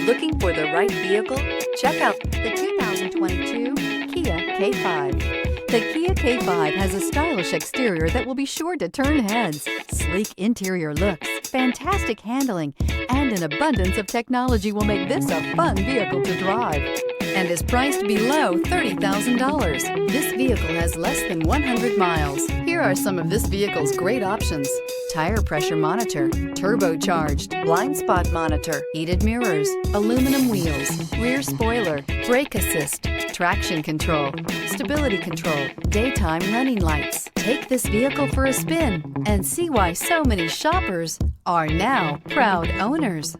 Looking for the right vehicle? Check out the 2022 Kia K5. The Kia K5 has a stylish exterior that will be sure to turn heads, sleek interior looks, fantastic handling, and an abundance of technology will make this a fun vehicle to drive, and is priced below $30,000. This vehicle has less than 100 miles. Here are some of this vehicle's great options: tire pressure monitor, turbocharged, blind spot monitor, heated mirrors, aluminum wheels, rear spoiler, brake assist, traction control, stability control, daytime running lights. Take this vehicle for a spin and see why so many shoppers are now proud owners.